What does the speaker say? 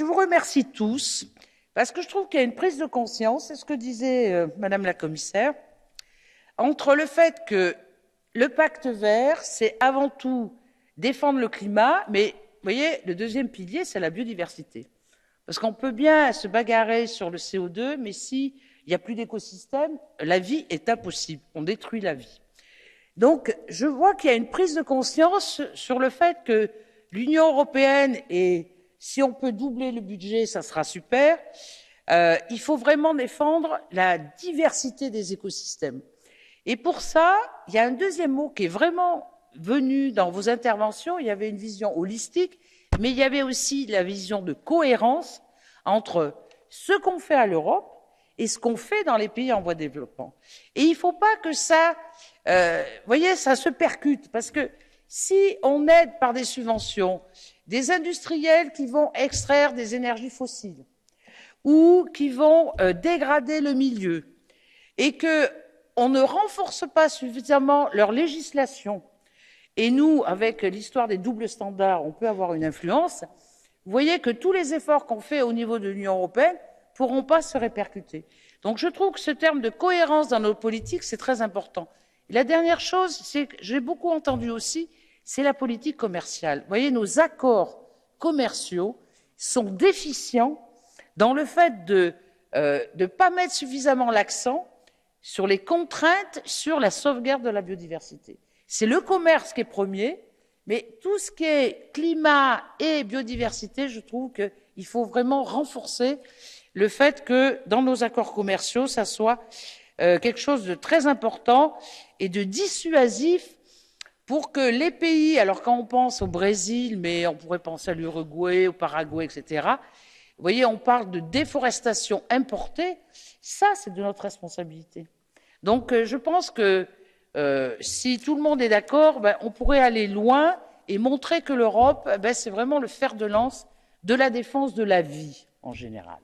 je vous remercie tous parce que je trouve qu'il y a une prise de conscience, c'est ce que disait Madame la Commissaire, entre le fait que le pacte vert, c'est avant tout défendre le climat, mais vous voyez, le deuxième pilier, c'est la biodiversité. Parce qu'on peut bien se bagarrer sur le CO2, mais s'il n'y a plus d'écosystème, la vie est impossible, on détruit la vie. Donc, je vois qu'il y a une prise de conscience sur le fait que l'Union européenne, et si on peut doubler le budget, ça sera super, il faut vraiment défendre la diversité des écosystèmes. Et pour ça, il y a un deuxième mot qui est vraiment venu dans vos interventions. Il y avait une vision holistique, mais il y avait aussi la vision de cohérence entre ce qu'on fait à l'Europe et ce qu'on fait dans les pays en voie de développement. Et il ne faut pas que ça, voyez, ça se percute, parce que si on aide par des subventions des industriels qui vont extraire des énergies fossiles ou qui vont dégrader le milieu et qu'on ne renforce pas suffisamment leur législation, et nous, avec l'histoire des doubles standards, on peut avoir une influence, vous voyez que tous les efforts qu'on fait au niveau de l'Union européenne ne pourront pas se répercuter. Donc je trouve que ce terme de cohérence dans nos politiques, c'est très important. Et la dernière chose, c'est que j'ai beaucoup entendu aussi, c'est la politique commerciale. Vous voyez, nos accords commerciaux sont déficients dans le fait de ne pas mettre suffisamment l'accent sur les contraintes, sur la sauvegarde de la biodiversité. C'est le commerce qui est premier, mais tout ce qui est climat et biodiversité, je trouve qu'il faut vraiment renforcer le fait que dans nos accords commerciaux, ça soit quelque chose de très important et de dissuasif pour que les pays, alors quand on pense au Brésil, mais on pourrait penser à l'Uruguay, au Paraguay, etc., vous voyez, on parle de déforestation importée, ça c'est de notre responsabilité. Donc je pense que si tout le monde est d'accord, on pourrait aller loin et montrer que l'Europe, c'est vraiment le fer de lance de la défense de la vie en général.